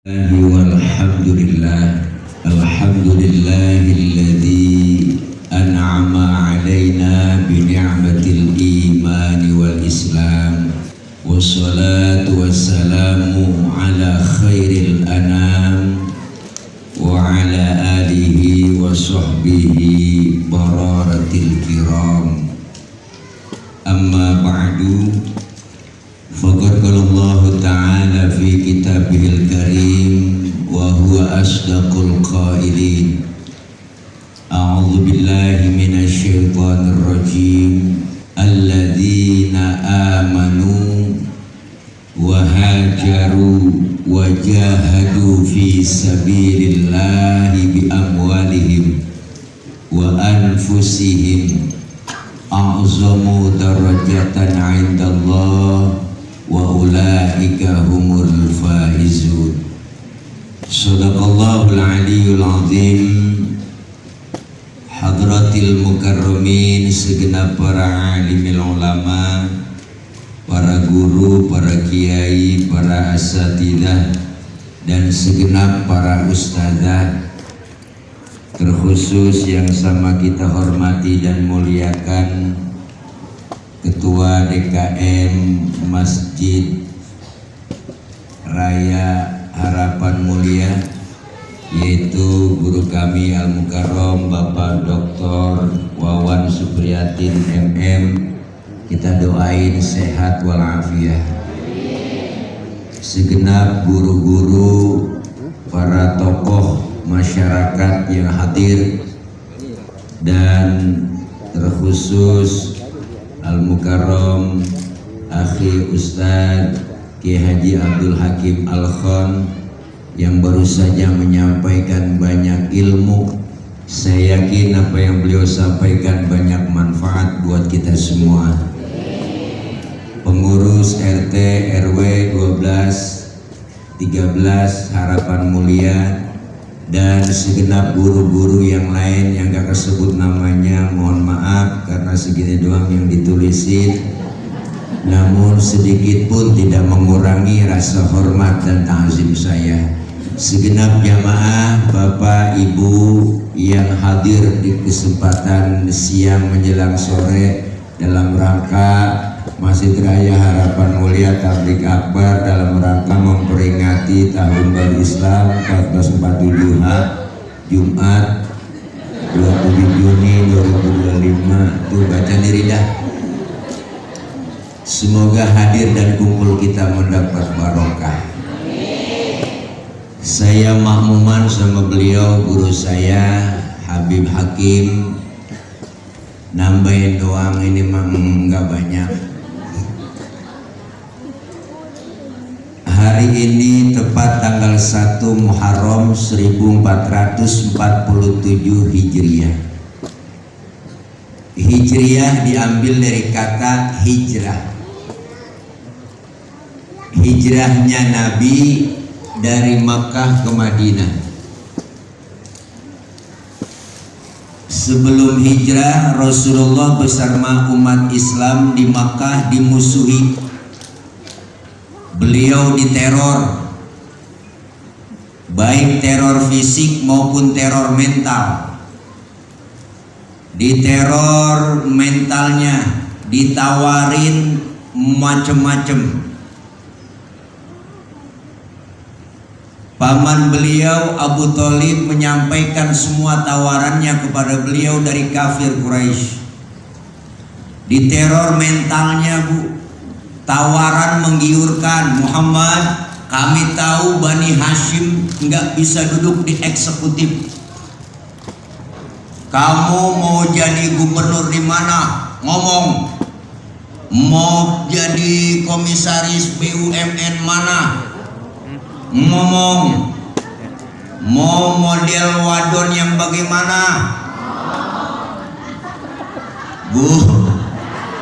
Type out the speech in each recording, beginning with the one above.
Walhamdulillah, alhamdulillahilladzi an'ama alaina bi ni'matil imani wal islam, wassalatu wassalamu ala khairil anam wa ala alihi wa sahbihi bararatil kiram. Amma ba'du, faqad qala Allah ta'ala fi kitabihil karim wa huwa asdaqul qailin. A'udzu billahi minasy syaithanir rajim. Alladzina amanu wa hajaru wa jahadu fi sabilillahi bi amwalihim wa anfusihim a'zamu darajatan 'indallah wa ulaika humul faizun. Shadaqallahul aliyyul azim. Hadratil mukarramin, segenap para alimil ulama, para guru, para kiai, para asatidzah, dan segenap para ustadzah, terkhusus yang sama kita hormati dan muliakan Ketua DKM Masjid Raya Harapan Mulia, yaitu guru kami Al-Mukarram Bapak Dr. Wawan Supriyatin MM. Kita doain sehat walafiat. Segenap guru-guru, para tokoh masyarakat yang hadir, dan terkhusus Al-Mukarram Akhi Ustadz Kiai Haji Abdul Hakim Al-Khon yang baru saja menyampaikan banyak ilmu. Saya yakin apa yang beliau sampaikan banyak manfaat buat kita semua. Pengurus RT RW 12 13 Harapan Mulia, dan segenap guru-guru yang lain yang gak kesebut namanya, mohon maaf karena segini doang yang ditulisin, namun sedikit pun tidak mengurangi rasa hormat dan ta'zim saya. Segenap jamaah Bapak Ibu yang hadir di kesempatan siang menjelang sore dalam rangka Masjid Raya Harapan Mulia Tablik Akbar, dalam rangka memperingati Tahun Baru Islam 1447 Jumat 27 Juni 2025. Tuh baca diri dah. Semoga hadir dan kumpul kita mendapat barokah. Saya makmuman sama beliau, guru saya Habib Hakim. Nambahin doang, ini mah enggak banyak. Hari ini tepat tanggal 1 Muharram 1447 Hijriah. Hijriah diambil dari kata hijrah. Hijrahnya Nabi dari Makkah ke Madinah. Sebelum hijrah, Rasulullah bersama umat Islam di Makkah dimusuhi. Beliau diteror, baik teror fisik maupun teror mental. Diteror mentalnya, ditawarin macem-macem. Paman beliau Abu Thalib menyampaikan semua tawarannya kepada beliau dari kafir Quraisy. Diteror mentalnya, Bu. Tawaran menggiurkan, Muhammad, kami tahu Bani Hashim nggak bisa duduk di eksekutif. Kamu mau jadi gubernur di mana? Ngomong. Mau jadi komisaris BUMN mana? Ngomong. Mau model wadon yang bagaimana? Bu,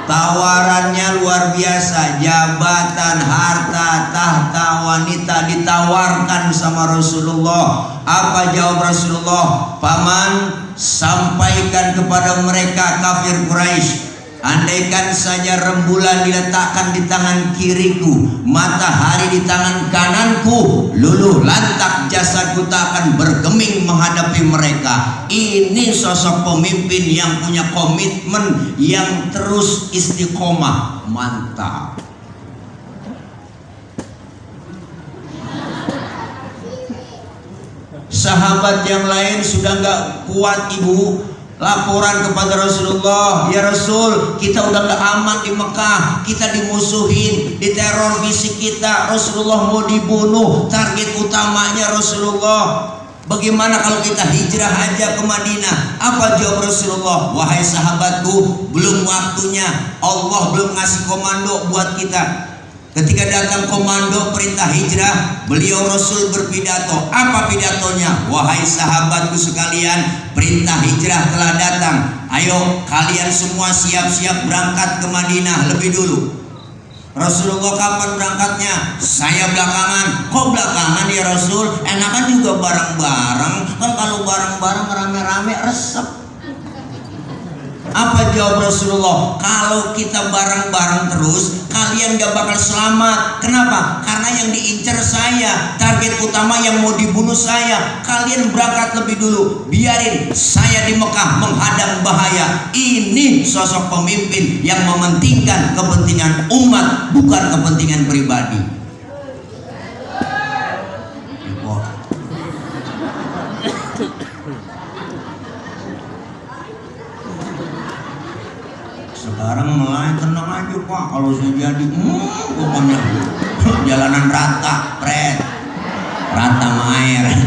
tawarannya luar biasa. Jabatan, harta, tahta, wanita ditawarkan sama Rasulullah. Apa jawab Rasulullah? Paman, sampaikan kepada mereka kafir Quraisy, Andaikan saja rembulan diletakkan di tangan kiriku, matahari di tangan kananku, luluh lantak jasadku tak akan bergeming menghadapi mereka. Ini sosok pemimpin yang punya komitmen, yang terus istiqomah. Mantap. Sahabat yang lain sudah nggak kuat, ibu, laporan kepada Rasulullah, ya Rasul, kita udah gak aman di Mekah, kita dimusuhin, diteror fisik kita, Rasulullah mau dibunuh, target utamanya Rasulullah. Bagaimana kalau kita hijrah aja ke Madinah? Apa jawab Rasulullah? Wahai sahabatku, belum waktunya, Allah belum ngasih komando buat kita. Ketika datang komando perintah hijrah, beliau Rasul berpidato. Apa pidatonya? Wahai sahabatku sekalian, perintah hijrah telah datang. Ayo kalian semua siap-siap berangkat ke Madinah lebih dulu. Rasulullah kapan berangkatnya? Saya belakangan. Kok belakangan ya Rasul? Enakan juga bareng-bareng. Kan kalau bareng-bareng rame-rame resep. Apa jawab Rasulullah? Kalau kita bareng-bareng terus, kalian gak bakal selamat. Kenapa? Karena yang diincar saya, target utama yang mau dibunuh saya. Kalian berangkat lebih dulu, biarin saya di Mekah menghadang bahaya. Ini sosok pemimpin yang mementingkan kepentingan umat, bukan kepentingan pribadi. Sekarang mulai tenang aja Pak, kalau saya jadi pokoknya jalanan rata, rata air.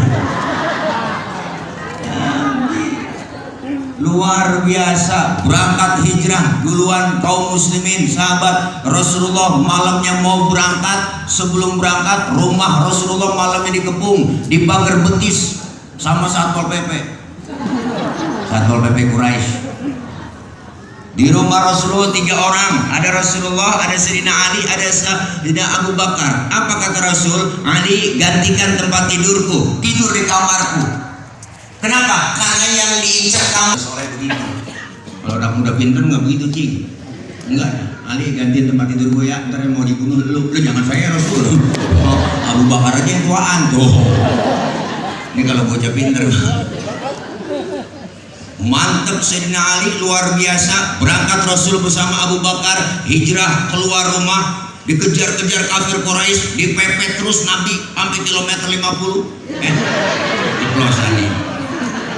Luar biasa, berangkat hijrah duluan kaum muslimin, sahabat Rasulullah malamnya mau berangkat. Sebelum berangkat, rumah Rasulullah malamnya dikepung, dipagar betis sama Satpol PP Quraisy. Di rumah Rasulullah 3 orang, ada Rasulullah, ada Sayyidina Ali, ada Sayyidina Abu Bakar. Apa kata Rasul? Ali, gantikan tempat tidurku, tidur di kamarku. Kenapa? Karena yang diincar kamu sore begini. Kalau udah muda pintar nggak begitu cing. Enggak, Ali gantiin tempat tidur gue ya. Ntar mau dibunuh lu jangan saya Rasul. Oh, Abu Bakar aja yang tuaan tuh. Ini kalau bocah pintar. Mantap Sayyidina Ali, luar biasa. Berangkat Rasul bersama Abu Bakar, hijrah keluar rumah, dikejar-kejar kafir Quraisy, dipepet terus Nabi sampai kilometer 50. Diplosan nih.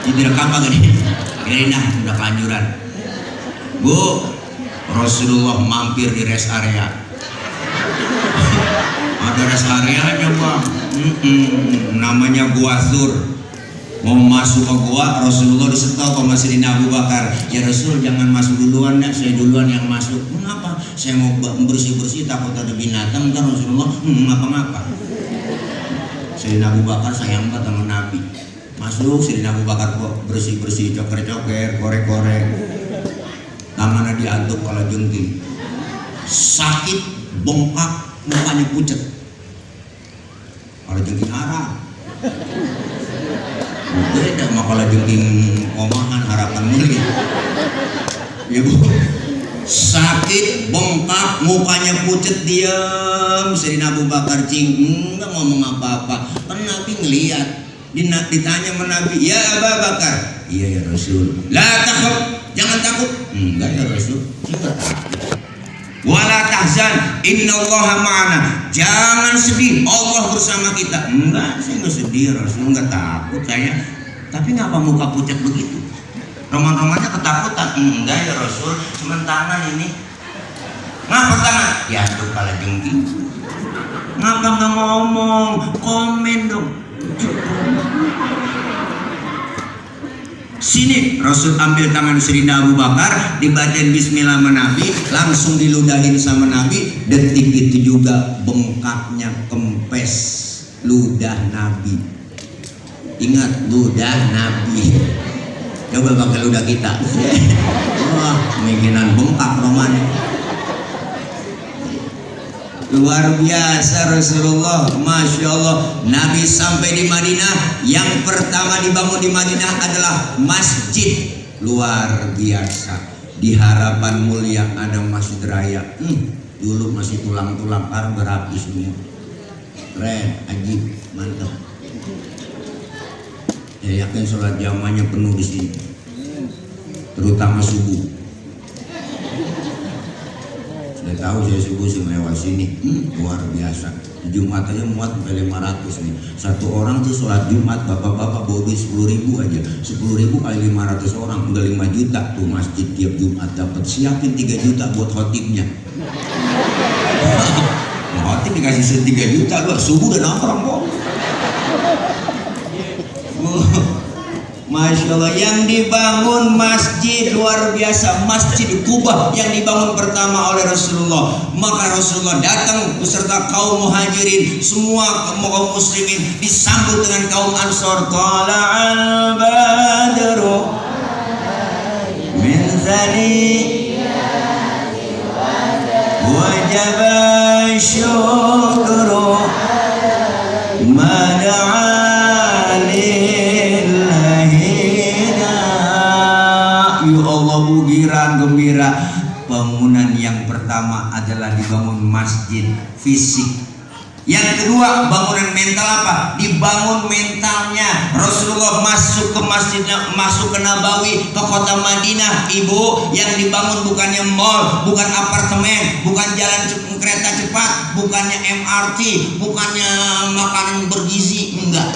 Ini rekam apa gini? Ini udah kelanjuran. Bu, Rasulullah mampir di rest area. Ada rest areanya Bang. Namanya Gua Sur. Mau masuk ke gua, Rasulullah disetop sama Sayyidina Abu Bakar. Ya Rasul, jangan masuk duluan ya, saya duluan yang masuk. Mengapa? Saya mau bersih-bersih, takut ada binatang. Kan Rasulullah ngapa-ngapa. Sayyidina Abu Bakar sayang banget sama Nabi. Masuk, Sayyidina Abu Bakar bersih-bersih, coker-coker, korek-korek. Tangannya diaduk kalau jengking. Sakit, bengkak, mukanya pucat. Kalau jengking arah. Beda makalah jengking omongan harapan mulia. Ya Bu, sakit, bengkak, mukanya pucat, diam. Sayyidina Abu Bakar enggak ngomong apa-apa. Kan Nabi ngelihat, ditanya sama Nabi, ya Abu Bakar, iya ya Rasul. La takut, jangan takut. Enggak ya Rasul, enggak takut. Wala tahzan, innallaha ma'ana. Jangan sedih, Allah bersama kita. Enggak, saya enggak sedih Rasul, enggak takut saya. Tapi ngapa muka pucat begitu? Roman-romannya ketakutan. Enggak ya Rasul, cuma tangan ini. Ngapa tangan? Ya tuh kala jengking. Ngapa nggak ngomong? Komen dong. Sini Rasul ambil tangan Sayyidina Abu Bakar, dibacain bismillah sama Nabi, langsung diludahin sama Nabi. Detik itu juga bengkaknya kempes ludah Nabi. Ingat, ludah Nabi. Coba pakai ludah kita. Wah, kemungkinan bengkak romannya. Luar biasa Rasulullah, Masya Allah. Nabi sampai di Madinah, yang pertama dibangun di Madinah adalah masjid. Luar biasa. Di Harapan Mulia ada Masjid Raya. Dulu masih tulang-tulang, sekarang berapi semua. Keren, ajib, mantap. Ya yakin sholat jamaahnya penuh di sini, terutama subuh. Sudah tahu saya subuh sih lewat sini, luar biasa. Jumat aja muat sampai 500 nih. Satu orang tuh sholat Jumat, bapak-bapak bawa duit 10.000 aja. 10.000 kali 500 orang udah 5 juta tuh masjid tiap Jumat dapat. Siapin 3 juta buat khotibnya. Khotib dikasih 3 juta, lu subuh udah nongkrong kok. Masya Allah, yang dibangun masjid luar biasa, Masjid Kubah yang dibangun pertama oleh Rasulullah. Maka Rasulullah datang beserta kaum muhajirin, semua kaum muslimin disambut dengan kaum ansor. Tala'al badru min zaniyati wajaba syukru mada'a gembira. Bangunan yang pertama adalah dibangun masjid fisik. Yang kedua, bangunan mental apa? Dibangun mentalnya. Rasulullah masuk ke masjidnya, masuk ke Nabawi, ke kota Madinah. Ibu, yang dibangun bukannya mall, bukan apartemen, bukan jalan kereta cepat, bukannya MRT, bukannya makanan bergizi, enggak.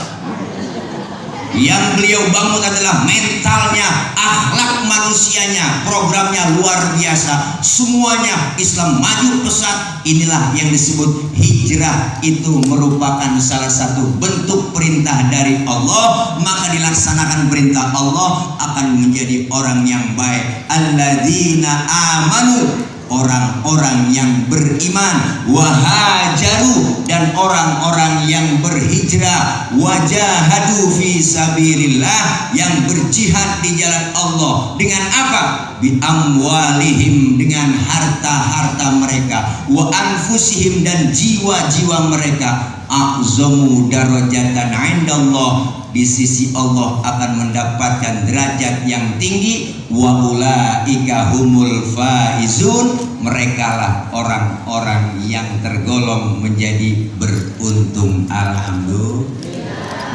Yang beliau bangun adalah mentalnya, akhlak manusianya. Programnya luar biasa, semuanya Islam maju pesat. Inilah yang disebut hijrah. Itu merupakan salah satu bentuk perintah dari Allah. Maka dilaksanakan perintah Allah akan menjadi orang yang baik. Alladzina amanu, orang-orang yang beriman, wahajaru, dan orang-orang yang berhijrah, wajahadu fi sabilillah, yang berjihad di jalan Allah. Dengan apa? Bi amwalihim, dengan harta-harta mereka, wa anfusihim, dan jiwa-jiwa mereka. A'zamu darajatan 'indallah, di sisi Allah akan mendapatkan derajat yang tinggi. Wa ulaika humul faizun, merekalah orang-orang yang tergolong menjadi beruntung. Alhamdulillah.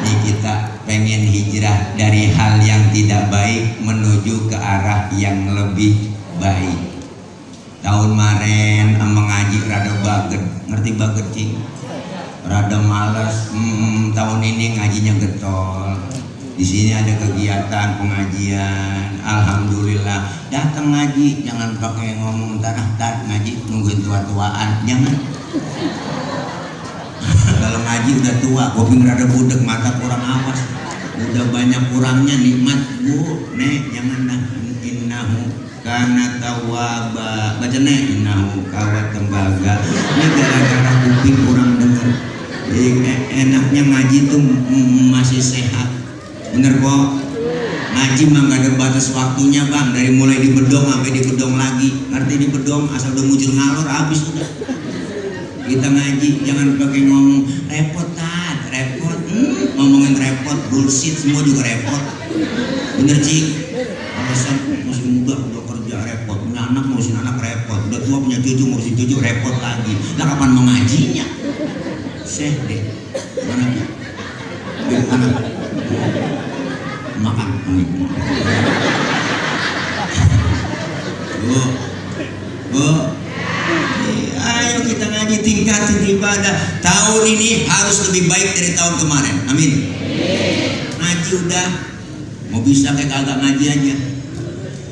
Ini kita pengen hijrah dari hal yang tidak baik menuju ke arah yang lebih baik. Tahun kemarin mengaji rada baget, ngerti baget cing? Rada malas. Tahun ini ngajinya getol. Di sini ada kegiatan pengajian. Alhamdulillah, datang ngaji, jangan pakai ngomong tar ngaji nungguin tua-tuaan, jangan. Kalau ngaji udah tua, kuping rada budek, mata kurang awas, udah banyak kurangnya nikmat bu, nek jangan dah. Innahu kana tawwaba, baca nek innahu kawat tembaga. Ini gara-gara kuping kurang dengar. Jadi enaknya ngaji tuh masih sehat, bener kok. Ngaji mah gak ada batas waktunya bang, dari mulai di bedong sampai di bedong lagi. Ngerti di bedong, asal udah muncul ngalor habis udah. Kita ngaji jangan pakai ngomong repot tat, repot. Ngomongin repot, bullshit, semua juga repot. Bener cik. Alasan masih muda udah kerja repot, punya anak ngurusin anak repot, udah tua punya cucu ngurusin cucu repot lagi. Lah kapan mau ngajinya? Syekh deh, mana ya? Mana? Makan. Bu, ayo kita ngaji, tingkatin ibadah. Tahun ini harus lebih baik dari tahun kemarin. Amin. Ngaji udah, mau bisa kayak kagak ngaji aja,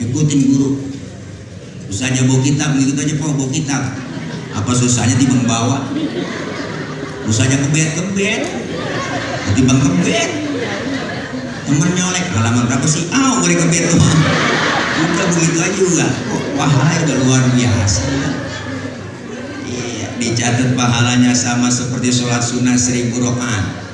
ikutin guru. Usahanya bawa kitab, begitu aja bawa kitab. Apa susahnya timbang bawa? Usahanya kebet, ketimbang kebet. Temen nyolek, halaman berapa sih? Boleh kebet tuh. Udah begitu aja juga. Pahala udah luar biasa. Iya, dicatat pahalanya sama seperti sholat sunnah 1000 rakaat.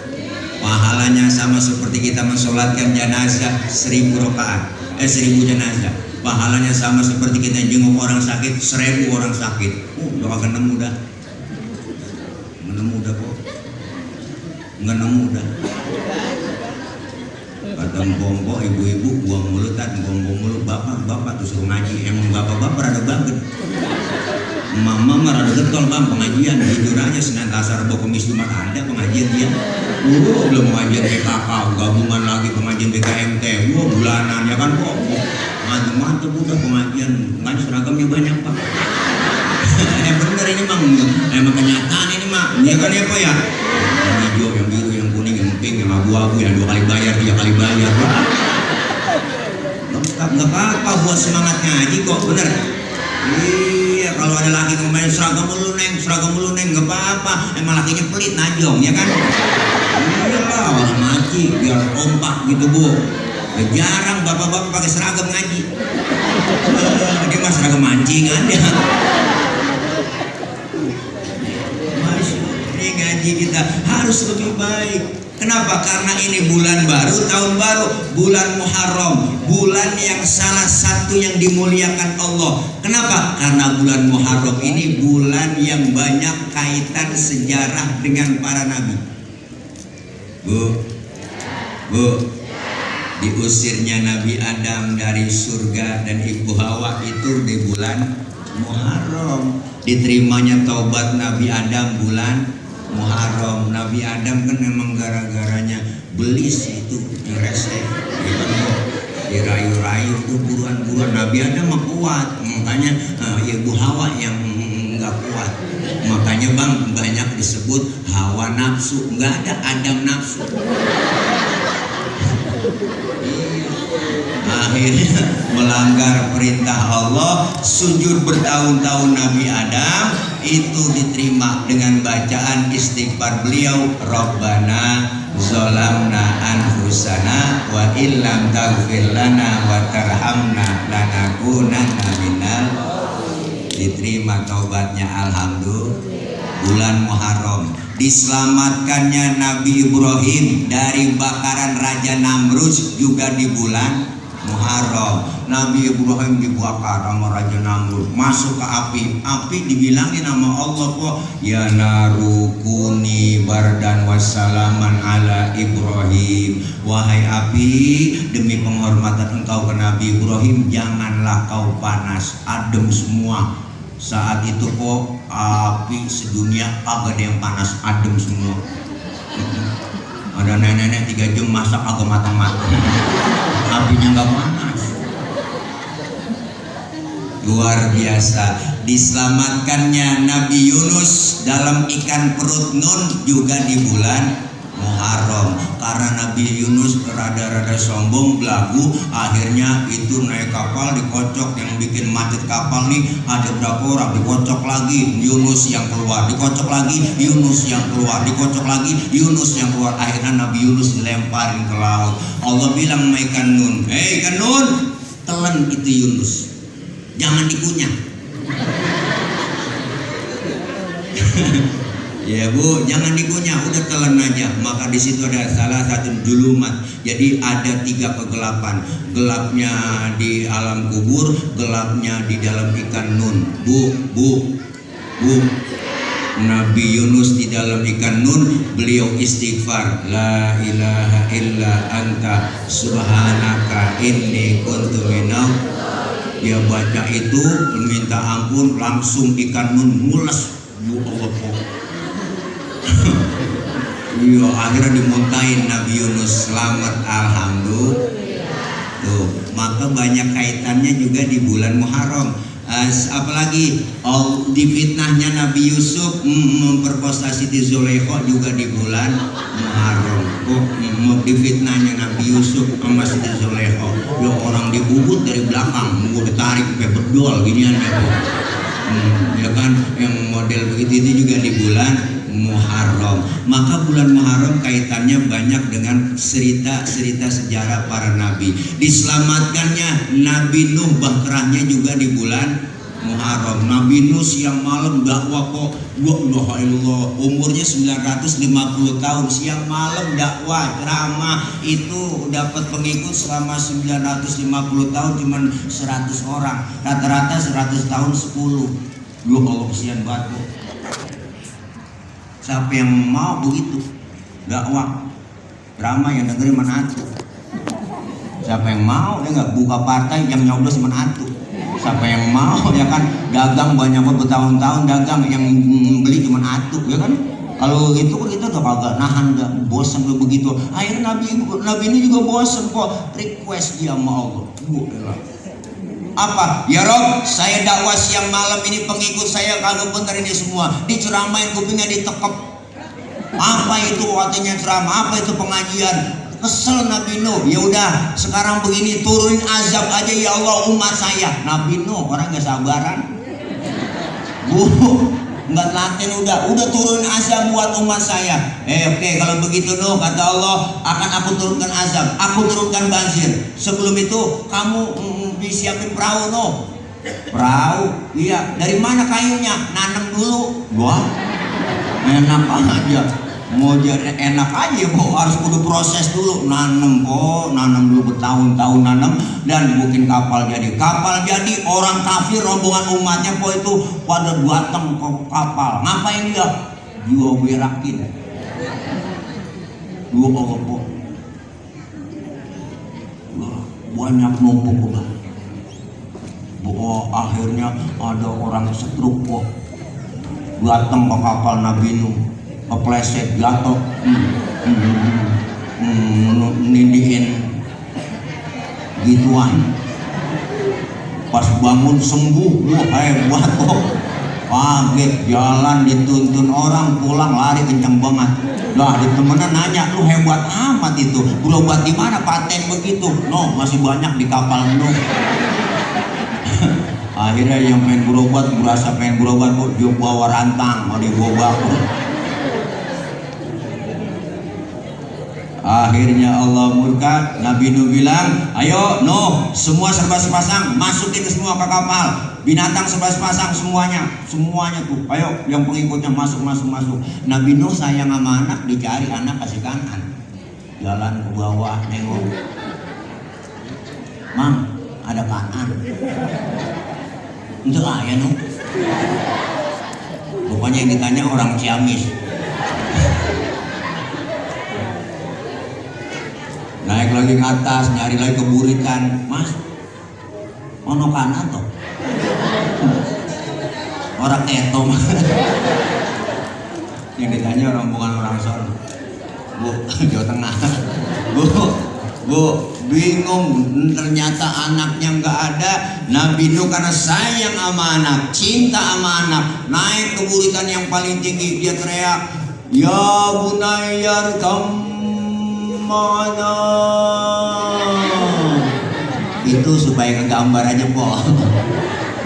Pahalanya sama seperti kita mensolatkan jenazah 1000 rakaat. 1000 jenazah. Pahalanya sama seperti kita jenguk orang sakit 1000 orang sakit. Udah kagak nemu dah. Nggak nemu dah kok. Nggak nemu dah. Kata seragam bombok, ibu-ibu buang mulutan, buang mulut, bapak tuh suruh ngaji. Emang bapak-bapak rada banget. Mama mah rada getol bang pengajian. Jujur aja Senin Selasa Rabu Kamis Jumat ada pengajian dia. Belum pengajian PKK, gabungan lagi pengajian BKMT. Bulanan ya kan kok. Mantep udah pengajian. Ngaji seragamnya banyak pak. Bener ini mang. Emang kenyataan ini mak. Iya kan ya pak ya. Yang hijau, yang biru, yang kuning, yang pink, yang abu-abu, yang 2 kali bayar, 3 kali bayar. Nggak apa-apa buat semangat ngaji kok, bener. Iya, kalau ada laki ngomongin seragam mulu neng, nggak apa-apa. Emang lakinya pelit najong, ya kan? Iya lah, awal ngaji biar kompak gitu bu. Jarang bapak-bapak pakai seragam ngaji. Dia mah seragam mancingan ya. Ini ngaji kita harus lebih baik. Kenapa? Karena ini bulan baru, tahun baru, bulan Muharram, bulan yang salah satu yang dimuliakan Allah. Kenapa? Karena bulan Muharram ini bulan yang banyak kaitan sejarah dengan para nabi. Bu, diusirnya Nabi Adam dari surga dan Ibu Hawa itu di bulan Muharram. Diterimanya taubat Nabi Adam bulan Muharram. Nabi Adam kan memang gara-garanya belis itu direse, dirayu-rayu tuh buruan-buruan. Nabi Adam mah kuat, makanya Ibu Hawa yang nggak kuat. Makanya bang banyak disebut hawa nafsu, nggak ada Adam nafsu. Akhirnya melanggar perintah Allah, sujud bertahun-tahun Nabi Adam itu diterima dengan bacaan istighfar beliau, Rabbana zolamna anfusana wa illam taghfir lana wa tarhamna lanakunanna minal. Diterima taubatnya, alhamdulillah. Bulan Muharram diselamatkannya Nabi Ibrahim dari bakaran Raja Namrud juga di bulan Muharram. Nabi Ibrahim dibakar sama Raja Namrud, masuk ke api dibilangin sama Allah kok, ya naru kuni bardan wassalaman ala Ibrahim. Wahai api, demi penghormatan engkau ke Nabi Ibrahim, janganlah kau panas, adem semua. Saat itu kok api sedunia agak ada yang panas, adem semua. Ada nenek-nenek 3 jam masak agak matang-matang. Apinya nggak panas. Luar biasa. Diselamatkannya Nabi Yunus dalam ikan perut Nun juga di bulan Muharram. Karena Nabi Yunus rada-rada sombong, belagu, akhirnya itu naik kapal dikocok. Yang bikin macet kapal nih ada berapa orang, dikocok lagi, Yunus yang keluar, dikocok lagi, Yunus yang keluar, dikocok lagi, Yunus yang keluar. Akhirnya Nabi Yunus dilemparin ke laut. Allah bilang sama ikan Nun, hei ikan Nun, telan itu Yunus, jangan dikunyah. Ya bu, jangan dikunyah, udah telan aja. Maka di situ ada salah satu julumat. Jadi ada 3 kegelapan. Gelapnya di alam kubur, gelapnya di dalam ikan Nun. Bu. Nabi Yunus di dalam ikan Nun, beliau istighfar, la ilaha illa anta subhanaka inni kuntu minal. Dia baca itu, minta ampun, langsung ikan Nun mules. Bu Allah. Iya, akhirnya dimuntahin Nabi Yunus, selamat, alhamdulillah. Tuh, maka banyak kaitannya juga di bulan Muharram. Apalagi difitnahnya Nabi Yusuf memperkosa Siti Zulaikha juga di bulan Muharram. Difitnahnya Nabi Yusuf sama Siti Zulaikha, ya orang dibubut dari belakang, mau ditarik sampai bedol ginian ya kan, yang model begitu itu juga di bulan Muharram. Maka bulan Muharram kaitannya banyak dengan cerita-cerita sejarah para nabi. Diselamatkannya Nabi Nuh, bahrahnya juga di bulan Muharram. Nabi Nuh siang malam dakwah kok, umurnya 950 tahun, siang malam dakwah ceramah, itu dapat pengikut selama 950 tahun cuman 100 orang, rata-rata 100 tahun 10. Ya Allah, kesian banget. Siapa yang mau begitu dakwah drama yang dengerin mana tuh? Siapa yang mau ya nggak buka partai yang nyoblos cuma atu? Siapa yang mau ya kan, dagang banyak bertahun-tahun dagang yang beli cuma atu ya kan. Kalau itu kan kita udah kagak nahan, udah bosan begitu. Akhirnya Nabi ini juga bosan kok, request dia sama Allah. Apa? Ya Rob, saya dakwah siang malam ini pengikut saya kagak bener ini semua. Diceramain kupingnya ditekep. Apa itu artinya ceramah? Apa itu pengajian? Kesel Nabi Nuh. Ya udah, sekarang begini, turunin azab aja ya Allah umat saya. Nabi Nuh orang gak sabaran. Nggak telaten udah turunin azab buat umat saya. Oke, kalau begitu Nuh, kata Allah, akan aku turunkan azab, aku turunkan banjir. Sebelum itu kamu disiapin perahu Nuh. Perahu? Iya. Dari mana kayunya? Nanam dulu. Wah, enak aja. Mau jadi enak aja kok, harus kudu proses dulu. Nanam dulu bertahun-tahun nanam dan bikin kapal jadi. Kapal jadi, orang kafir rombongan umatnya po itu pada datang ke kapal. Ngapain dia? Jual berakin. Dua po. Banyak numpuk udah. Akhirnya ada orang setruk kok datang ke kapal Nabi Nuh, kepleset jatuh, nindihin gituan. Pas bangun sembuh, wah hebat kok. Kaget, jalan dituntun orang, pulang lari kencang banget. Lah ditemenan nanya, lu hebat amat itu, berobat di mana paten begitu? No, masih banyak di kapal Nuh. Akhirnya yang pengen berobat, berasa pengen berobat kok dia bawa rantang, mau dibawa. Akhirnya Allah murka, Nabi Nuh bilang, ayo Nuh, semua serba sepasang, masukin semua ke kapal. Binatang serba sepasang semuanya tuh. Ayo yang pengikutnya masuk. Nabi Nuh sayang sama anak, dicari anak kasih kanan. Jalan ke bawah nengok. Mang, ada kanan. Untuk ya Nuh. Rupanya yang ditanya orang Ciamis. Naik lagi ke atas, nyari lagi keburitan. Mas, ono kanan toh? Orang eto mah. Yang ditanya rombongan orang sono. Bu, Jawa Tengah. Bu, bingung, ternyata anaknya nggak ada. Nabi Nuh karena sayang sama anak, cinta sama anak, naik ke buritan yang paling tinggi, dia teriak, ya bunayyar mana. Itu supaya kegambar aja po.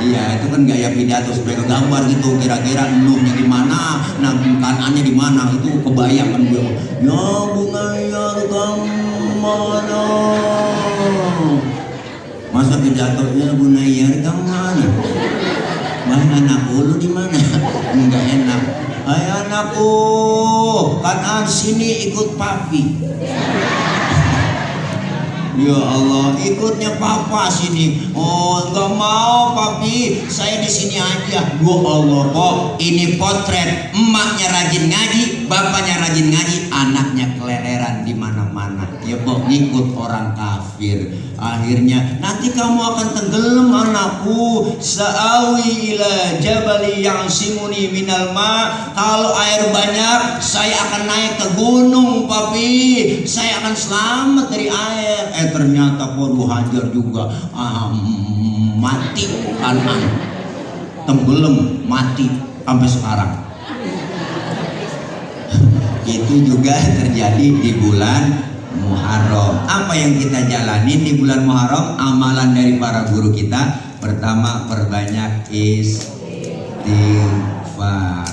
Iya, itu kan gaya pidato supaya kegambar gitu, kira-kira Nuhnya di mana, nah kanannya di mana, itu kebayang kan gue. Ya bunayyar mana. Masa pidatonya bunayyar mana? Mana anakku, lu di mana? Enggak enak. Hai anakku, kanan sini ikut papi. Ya Allah, ikutnya papa sini. Oh, enggak mau papi, saya di sini aja. Ya Allah, kok ini potret emaknya rajin ngaji, bapaknya rajin ngaji, anaknya keleleran di mana-mana. Ya kok ngikut orang kafir. Akhirnya nanti kamu akan tenggelam anakku. Sa'awi ila jabali yang simuni minal ma. Kalau air banyak, saya akan naik ke gunung papi. Saya akan selamat dari air. Ternyata podo hajar juga, mati kanan, tenggelam mati sampai sekarang. Itu juga terjadi di bulan Muharram. Apa yang kita jalani di bulan Muharram? Amalan dari para guru kita. Pertama, perbanyak istighfar.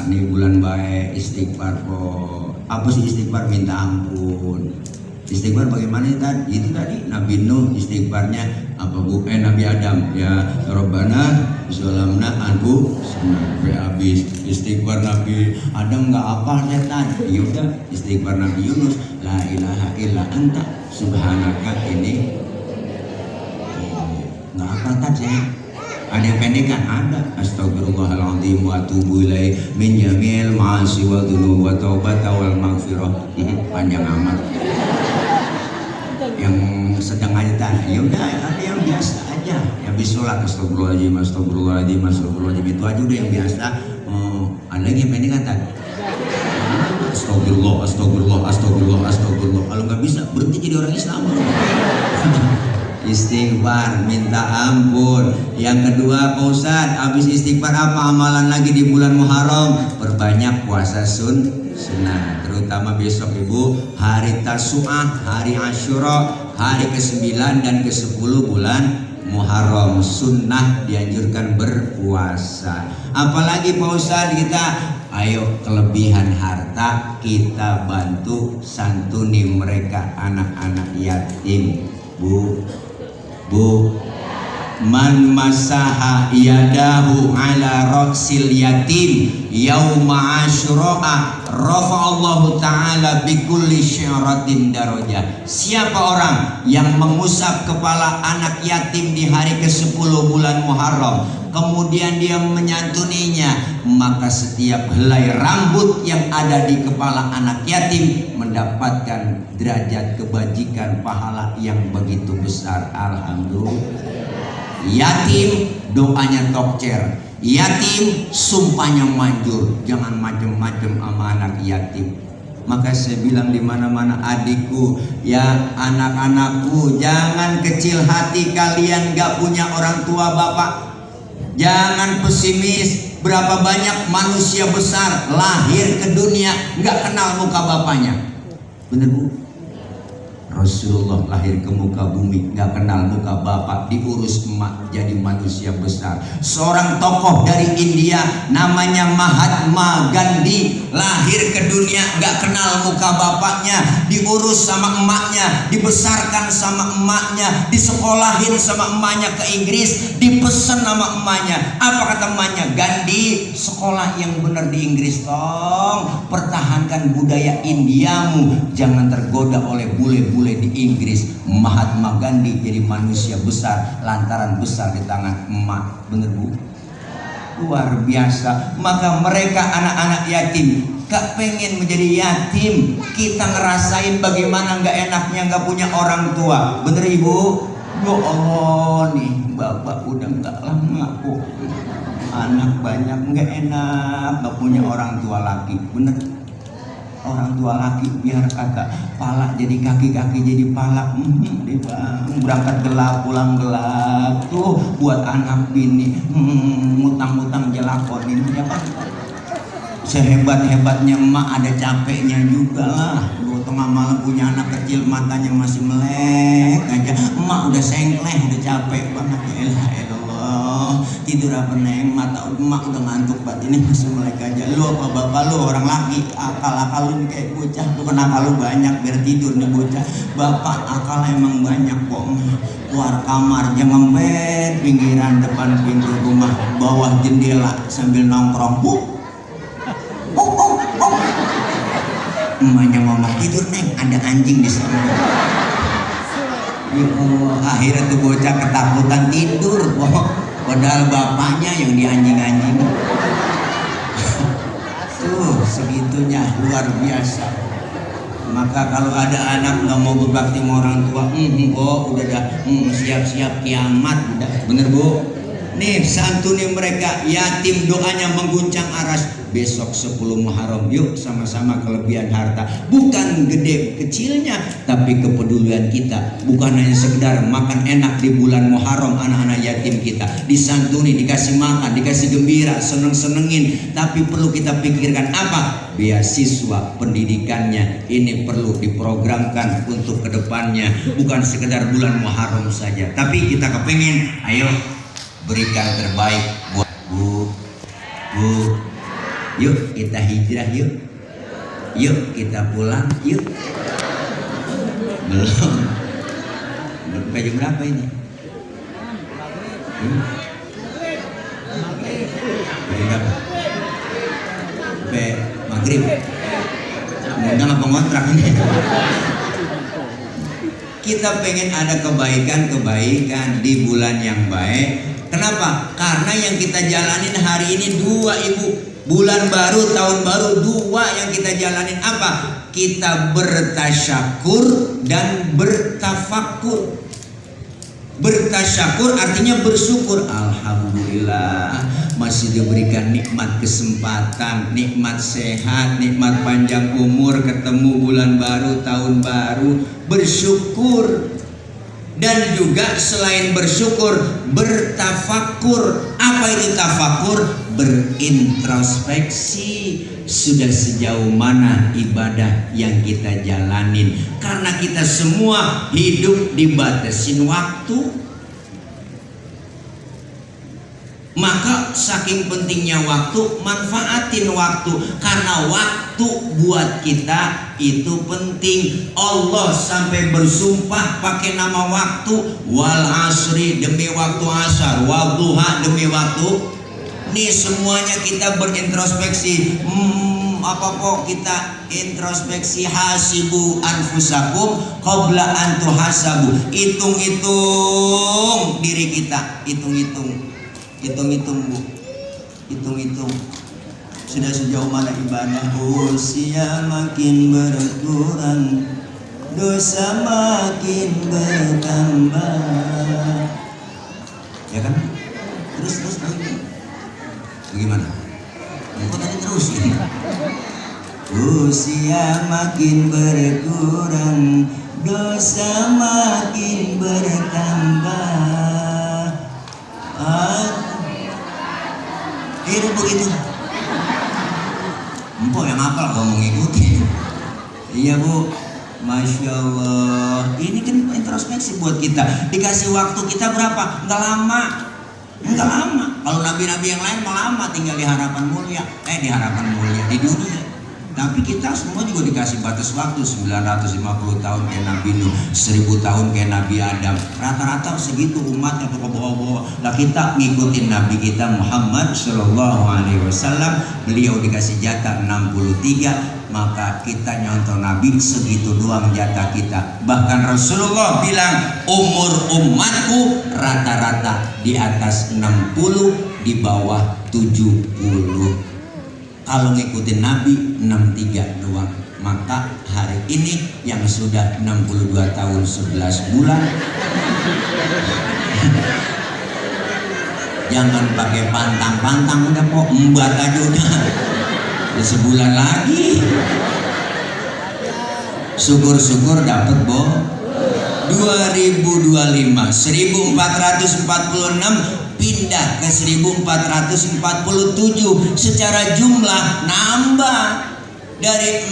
Ini bulan baik, istighfar kok. Apa sih istighfar? Minta ampun. Istighfar bagaimana tadi? Itu tadi Nabi Nuh istighfarnya apa bu? Nabi Adam ya Rabbana zalamna anhu sampai habis. Istighfar Nabi Adam nggak apa setan. Ya udah istighfar Nabi Yunus la ilaha illa anta subhanaka ini nggak apa tadi. Ada yang pendekan? Ada. Astagfirullahaladzim wa atubu ilaih min jamil ma'asi wa dhunub wa taubat wal maghfirah. Panjang amat. Yang sedang aja kegiatan. Ya udah, ada yang biasa aja. Ya bisolah astagfirullahaladzim, astagfirullahaladzim, astagfirullahaladzim, itu aja udah yang biasa. Ada lagi yang pendek kan? Astagfirullah, astagfirullah, astagfirullah, astagfirullah. Kalau nggak bisa berhenti jadi orang Islam. Istighfar, minta ampun. Yang kedua, Pak Ustadz, habis istighfar apa amalan lagi di bulan Muharram? Perbanyak puasa sunnah, terutama besok Ibu, hari Tasu'ah, hari Asyura, hari ke-9 dan ke-10 bulan Muharram. Sunnah dianjurkan berpuasa. Apalagi Pak Ustadz, kita ayo kelebihan harta kita bantu santuni mereka, anak-anak yatim. Bu, man masaha yadahu ala roksil yatim yauma asyura'a rafa'allahu ta'ala bikulli syaratin darajah. Siapa orang yang mengusap kepala anak yatim di hari ke-10 bulan Muharram, kemudian dia menyantuninya, maka setiap helai rambut yang ada di kepala anak yatim mendapatkan derajat kebajikan pahala yang begitu besar. Alhamdulillah. Yatim doanya tokcer, yatim sumpahnya manjur, jangan macem-macem sama anak yatim. Maka saya bilang di mana-mana, adikku, ya anak-anakku, jangan kecil hati kalian gak punya orang tua bapak. Jangan pesimis. Berapa banyak manusia besar lahir ke dunia gak kenal muka bapaknya. Bener Bu? Rasulullah lahir ke muka bumi gak kenal muka bapak, diurus emak jadi manusia besar. Seorang tokoh dari India namanya Mahatma Gandhi lahir ke dunia gak kenal muka bapaknya, diurus sama emaknya, dibesarkan sama emaknya, disekolahin sama emaknya ke Inggris, dipesen sama emaknya. Apa kata emaknya? Gandhi, sekolah yang benar di Inggris tong, pertahankan budaya Indiamu, jangan tergoda oleh bule-bule di Inggris. Mahatma Gandhi jadi manusia besar lantaran besar di tangan emak. Bener Bu? Luar biasa. Maka mereka anak-anak yatim gak pengen menjadi yatim. Kita ngerasain bagaimana gak enaknya gak punya orang tua. Bener Ibu? Ya Allah nih, bapak udah gak lama kok, anak banyak, gak enak gak punya orang tua laki. Bener? Orang tua laki biar kata palak jadi kaki, kaki jadi palak. Berangkat gelap pulang gelap tuh buat anak bini, ngutang-ngutang jelakonin ya kan. Sehebat-hebatnya emak ada capeknya juga lah. Dua tengah malam punya anak kecil matanya masih melek aja, emak udah sengkleh, udah capek banget. Ya Allah, tidur apa neng, mata emak udah ngantuk banget, ini masih melek aja. Lu apa bapak lu orang laki, akal lu kayak bocah, lu kenapa lu banyak biar tidur nih bocah. Bapak akal emang banyak kok. Keluar kamar jangan bed pinggiran depan pintu rumah, bawah jendela sambil nongkrong. Emaknya ngomong, tidur neng, ada anjing di sana. Akhirnya tuh bocah ketakutan tidur, padahal bapaknya yang dianjing-anjing. Tuh segitunya luar biasa. Maka kalau ada anak nggak mau berbakti sama orang tua, udah dah siap-siap kiamat, udah. Bener Bu? Nih santuni mereka yatim, doanya mengguncang aras. Besok 10 Muharram, yuk sama-sama kelebihan harta. Bukan gede kecilnya, tapi kepedulian kita. Bukan hanya sekedar makan enak di bulan Muharram, anak-anak yatim kita disantuni, dikasih makan, dikasih gembira, seneng-senengin. Tapi perlu kita pikirkan apa? Beasiswa pendidikannya ini perlu diprogramkan untuk kedepannya. Bukan sekedar bulan Muharram saja, tapi kita kepengen, ayo berikan terbaik buat Bu. Yuk kita hijrah yuk. Yuk kita pulang yuk. Belum jam berapa ini? Berapa? Sampai maghrib. Udah nggak pengontrak ini. Kita pengen ada kebaikan di bulan yang baik. Kenapa? Karena yang kita jalanin hari ini dua Ibu. Bulan baru, tahun baru, dua yang kita jalanin apa? Kita bertasyakur dan bertafakur. Bertasyakur artinya bersyukur. Alhamdulillah masih diberikan nikmat kesempatan, nikmat sehat, nikmat panjang umur, ketemu bulan baru, tahun baru. Bersyukur. Dan juga selain bersyukur, bertafakur. Apa itu tafakur? Berintrospeksi. Sudah sejauh mana ibadah yang kita jalanin? Karena kita semua hidup dibatasin waktu. Maka saking pentingnya waktu, manfaatin waktu. Karena waktu buat kita itu penting. Allah sampai bersumpah pakai nama waktu. Wal asri, demi waktu asar. Wal duha, demi waktu. Nih semuanya kita berintrospeksi. Apa kok kita introspeksi? Hasibu anfusakum qabla an tuhasabu. Hitung-hitung diri kita. Hitung-hitung Bu, hitung-hitung sudah sejauh mana ibadah. Usia makin berkurang, dosa makin bertambah, ya kan? Terus bagaimana? Kok tadi terusin? Usia makin berkurang, dosa makin bertambah. Hidup begitu. Empok yang hafal kalau mau ngikutin. Iya Bu, Masya Allah. Ini kan introspeksi buat kita. Dikasih waktu kita berapa? Enggak lama. Kalau nabi-nabi yang lain mah lama, tinggal di harapan mulia. Di harapan mulia di dunia. Tapi kita semua juga dikasih batas waktu 950 tahun kayak Nabi Nuh, 1000 tahun kayak Nabi Adam. Rata-rata segitu umatnya tuh ke bawah-bawah. Lah kita ngikutin Nabi kita Muhammad Shallallahu Alaihi Wasallam. Beliau dikasih jatah 63, maka kita nyontoh Nabi segitu doang jatah kita. Bahkan Rasulullah bilang umur umatku rata-rata di atas 60, di bawah 70. Kalau ngikutin Nabi 63 doang. Maka hari ini yang sudah 62 tahun 11 bulan jangan pakai pantang-pantang, udah kok embat aja udah. Sebulan lagi. Syukur-syukur dapat Bo. 2025 1446 pindah ke 1447. Secara jumlah nambah dari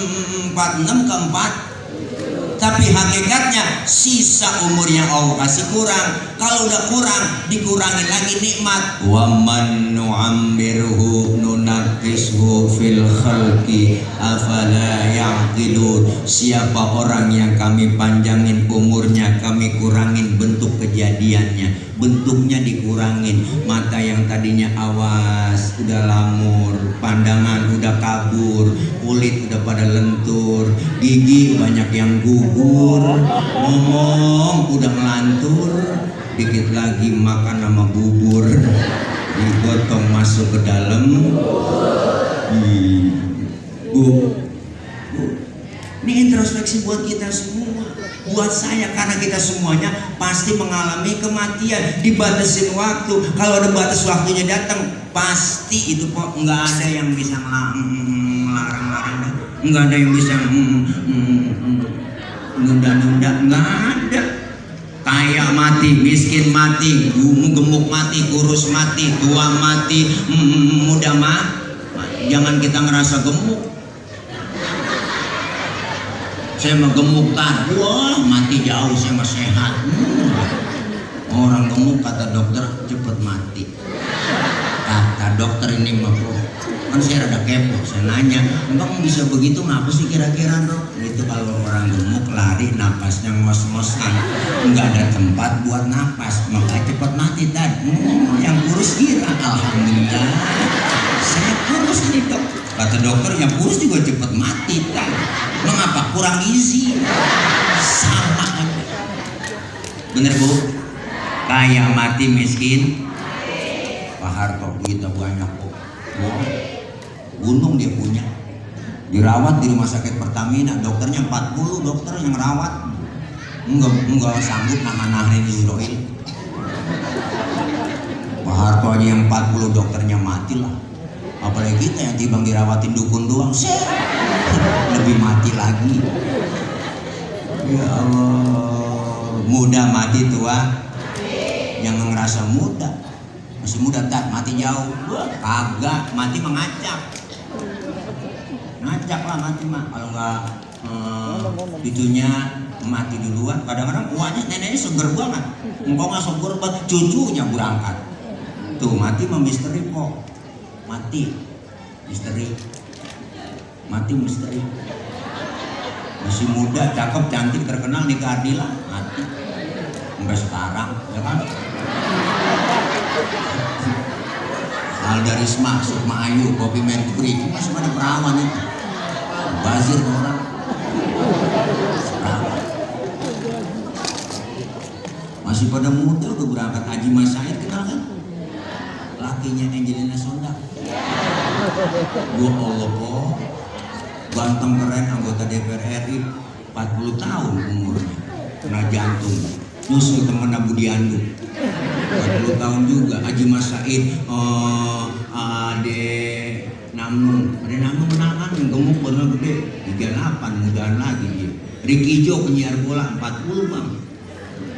46 ke 4. Tapi hakikatnya sisa umurnya Allah kasih kurang. Kalau udah kurang, dikurangin lagi nikmat. Wa man nu'ammirhu nunaqishu fil khalqi afala ya'qilun. Siapa orang yang kami panjangin umurnya, kami kurangin bentuk kejadiannya, bentuknya dikurangin. Mata yang tadinya awas udah lamur, pandangan udah kabur, kulit udah pada lentur, gigi banyak yang gugur, ngomong udah ngelantur, dikit lagi makan sama bubur digotong masuk ke dalam. Bu, ini introspeksi buat kita semua, buat saya, karena kita semuanya pasti mengalami kematian, dibatasin waktu. Kalau ada batas waktunya datang, pasti itu kok nggak ada yang bisa melarang-larang, nggak ada yang bisa nunda-nunda, nggak ada. Kaya mati, miskin mati, gemuk mati, kurus mati, tua mati, muda mati. Jangan kita ngerasa gemuk. Saya mah gemuk kan, wah mati jauh, saya mah sehat. Orang gemuk kata dokter cepet mati. Kata dokter ini mah kan saya rada kepo, saya nanya, "Bang bisa begitu ngapa sih kira-kira Dok?" Gitu, kalau orang gemuk lari napasnya ngos-ngosan, nggak ada tempat buat napas, maka cepet mati tadi. Yang kurus kira, alhamdulillah saya kurus nih Dok. Kata dokter yang kurus juga cepet mati kan. Mengapa? Kurang gizi. Sama aja. Bener Bu? Kaya mati, miskin Pak Harto kita banyak kok. Gunung dia punya. Dirawat di rumah sakit Pertamina, dokternya 40 dokter yang rawat. enggak sanggup nahan-nahanin Israel. Pak Harto aja yang 40 dokternya mati lah, apalagi kita yang tiba dirawatin dukun doang lebih mati lagi. Ya Allah, muda mati tua, jangan ngerasa muda, masih muda tak mati jauh. Kagak, mati mengacak lah mati mah, kalau nggak itunya mati duluan. Kadang-kadang uangnya neneknya seger banget, engkau nggak seger banget, cucunya berangkat tuh mati mah misteri kok, mati misteri, masih muda, cakep, cantik, terkenal, nikah Ardila, mati sampai sekarang, ya kan? Alda Risma, Sukma Ayu, Kopi Mercury, masih pada perawan itu, bazir orang, perawan. Masih pada muda udah berangkat. Haji Mas Said kenal kan? Lakinya Angelina Sondakh. Ya Allah kok, ganteng keren, anggota DPR RI, 40 tahun umurnya, kena jantung, nyusul temen Abu Diandu, 40 tahun juga. Haji Mas Said, Ade Namnung menangan, gemuk bener gede, 38 mudahan lagi dia. Ricky Jo penyiar bola 40 bang,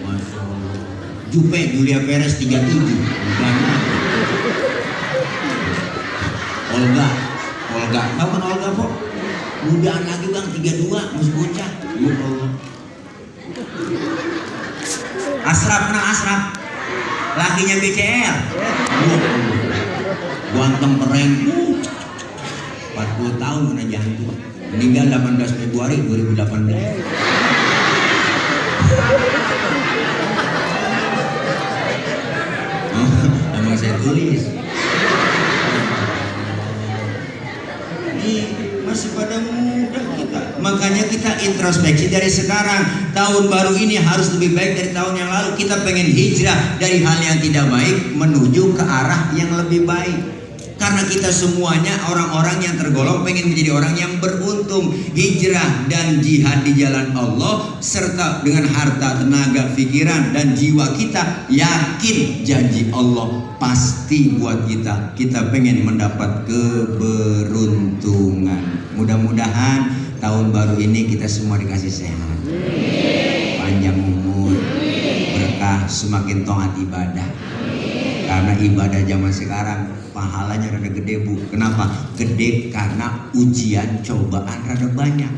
Masya Allah. Jupe Julia Perez 37, mudahan lagi. Olga, tahu kan Olga kok? Mudahan lagi bang, 32, masih bocah. Ya Allah. Asraf, kenal Asraf? Lakinya BCL. Ganteng keren, 40 tahun kena jantung. Meninggal 18 Februari 2018. Emang saya tulis. Masih pada muda kita, makanya kita introspeksi dari sekarang. Tahun baru ini harus lebih baik dari tahun yang lalu. Kita pengen hijrah dari hal yang tidak baik menuju ke arah yang lebih baik. Karena kita semuanya orang-orang yang tergolong pengen menjadi orang yang beruntung, hijrah dan jihad di jalan Allah, serta dengan harta, tenaga, pikiran dan jiwa kita yakin janji Allah pasti buat kita. Kita pengen mendapat keberuntungan. Mudah-mudahan tahun baru ini kita semua dikasih sehat, panjang umur, berkah, semakin taat ibadah. Karena ibadah zaman sekarang pahalanya rada gede bu. Kenapa? Gede karena ujian cobaan rada banyak.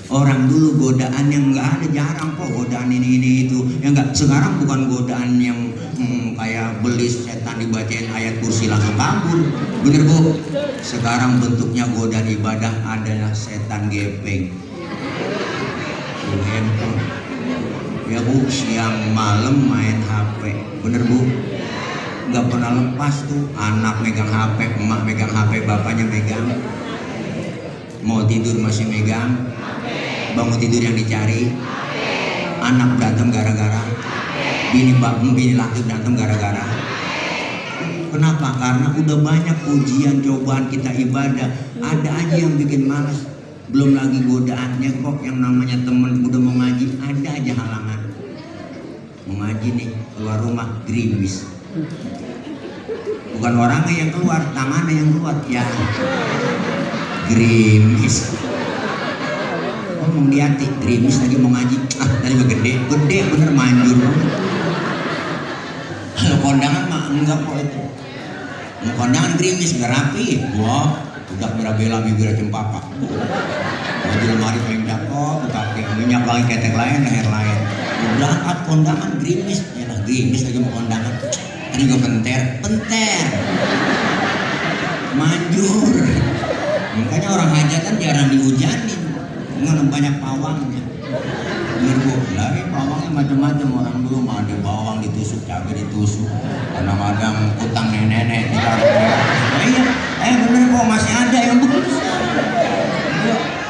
Orang dulu godaan yang nggak ada, jarang kok godaan ini itu. Ya enggak, sekarang bukan godaan yang kayak beli setan dibacain ayat kursi langsung kabur. Bener bu? Sekarang bentuknya godaan ibadah adalah setan gepeng. Handphone. Ya bu, siang malam main HP. Bener bu? Nggak pernah lepas tuh, anak megang HP, emak megang HP, bapaknya megang, mau tidur masih megang, bangun tidur yang dicari, anak berantem gara-gara, bini laki berantem gara-gara. Kenapa? Karena udah banyak ujian cobaan kita ibadah, ada aja yang bikin malas. Belum lagi godaannya kok, yang namanya temen udah mau ngaji, ada aja halangan. Mau ngaji nih, keluar rumah gerimis. Bukan orangnya yang keluar, tangannya yang keluar, ya gerimis. Ngomong di hati, gerimis lagi mau ngaji, tadi mah gede bener manjur. Kalau kondangan mah enggak kok itu. Mau kondangan gerimis gak rapi, wah udah bela-bela bibir cempaka. Baju lemari paling cakep, pakai minyak wangi ketek lain, leher lain. Berangkat kondangan gerimis, ya lah gerimis lagi mau kondangan. Tadi gue penter, manjur. Makanya orang hajatan jarang dihujanin, nggak banyak pawangnya. Bener bu, lari pawangnya macam-macam. Orang dulu mah ada bawang ditusuk, cabai ditusuk, kadang-kadang utang nenek-nenek ditaruh. Iya, bener kok masih ada yang begitu.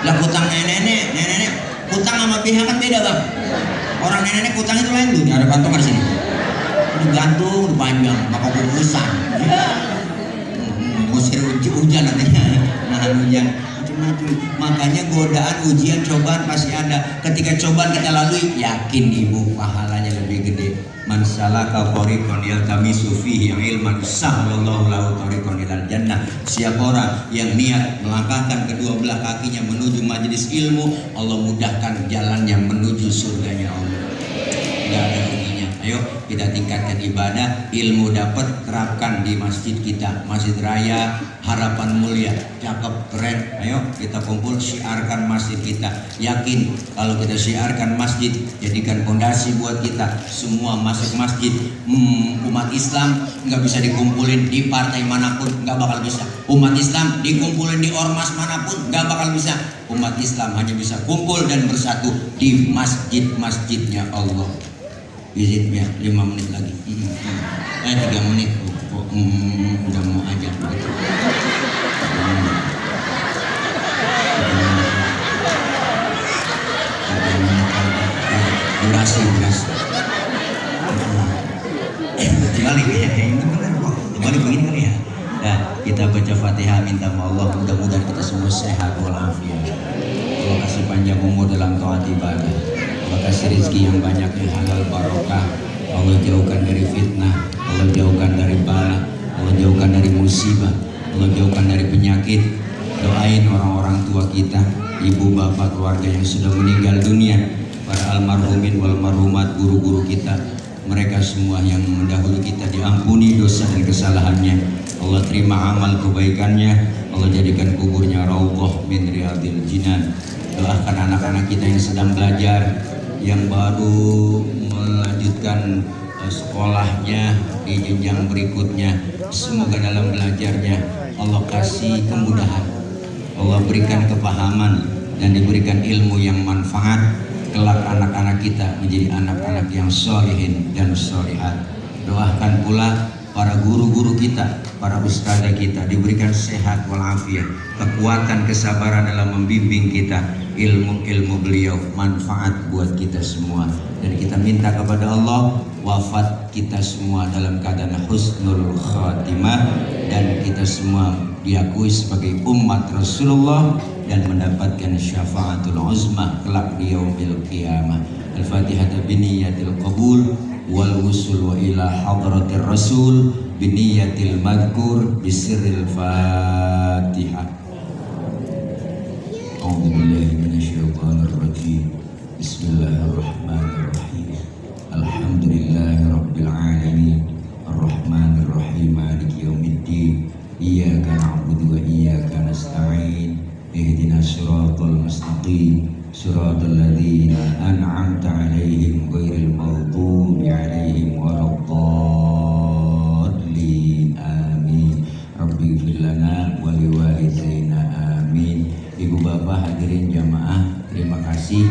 Lah utang nenek-nenek, utang sama pihak kan beda bang. Orang nenek-nenek utang itu lain tuh, ada kantongan di sini. Gantung panjang, pakai kukusan. Musir hujan nantinya, nahan hujan. pernah cuy. Makanya godaan, ujian, cobaan pasti ada. Ketika cobaan kita lalui, yakin ibu pahalanya lebih gede. Man salaka tariqan yaltamisu fihi ilman sahhalallahu lahu tariqan ilal jannah. Siapa orang yang niat melangkahkan kedua belah kakinya menuju majelis ilmu, Allah mudahkan jalannya menuju surganya Allah. Enggak ada ruginya. Ayo kita tingkatkan ibadah, ilmu dapat, terapkan di masjid kita, Masjid Raya Harapan Mulia, cakep, keren. Ayo kita kumpul, syiarkan masjid kita. Yakin kalau kita syiarkan masjid, jadikan fondasi buat kita semua masuk masjid. Umat Islam nggak bisa dikumpulin di partai manapun, nggak bakal bisa. Umat Islam dikumpulin di ormas manapun, nggak bakal bisa. Umat Islam hanya bisa kumpul dan bersatu di masjid-masjidnya Allah. Izinnya 5 menit lagi. 3 menit. Udah mau aja. Durasi. Balik ya, ini benar kok. Balik begini kali ya. Nah, kita baca Fatihah, minta sama Allah mudah-mudahan kita semua sehat walafiat. Allah kasih panjang umur dalam taat ibadah. Allah kasih rezeki yang banyak, yang halal barokah. Allah jauhkan dari fitnah, Allah jauhkan dari bala, Allah jauhkan dari musibah, Allah jauhkan dari penyakit. Doain orang-orang tua kita, ibu bapak keluarga yang sudah meninggal dunia, para almarhumin wal marhumat, guru-guru kita, mereka semua yang mendahului kita diampuni dosa dan kesalahannya. Allah terima amal kebaikannya, Allah jadikan kuburnya raudhah min riyadil jinan. Doakan anak-anak kita yang sedang belajar, yang baru melanjutkan sekolahnya di jenjang berikutnya, semoga dalam belajarnya Allah kasih kemudahan, Allah berikan kepahaman dan diberikan ilmu yang manfaat. Kelak anak-anak kita menjadi anak-anak yang sholihin dan sholihat. Doakan pula para guru-guru kita, para ustadzah kita diberikan sehat walafiat, kekuatan, kesabaran dalam membimbing kita. Ilmu-ilmu beliau manfaat buat kita semua, dan kita minta kepada Allah wafat kita semua dalam keadaan husnul khatimah, dan kita semua diakui sebagai umat Rasulullah dan mendapatkan syafaatul uzma kelak di yaumil qiyamah. Al-Fatihah biniyatil qabul wal wusul wa ila hadratir rasul biniyatil madhkur bisirril Fatihah. A'udzubillahi minasyaitonir rajim. Bismillahirrahmanirrahim. Alhamdulillahi rabbil alamin. Arrahmanir rahim. Maliki yaumiddin. Iyyaka na'budu wa iyyaka nasta'in. Ihdinas siratal mustaqim. Siratal ladzina an'amta 'alaihim ghairil maghdubi 'alaihim waladdallin. Amin. Rabbi ighfir lana wa liwalidayna. Amin. Ibu bapak hadirin jamaah, terima kasih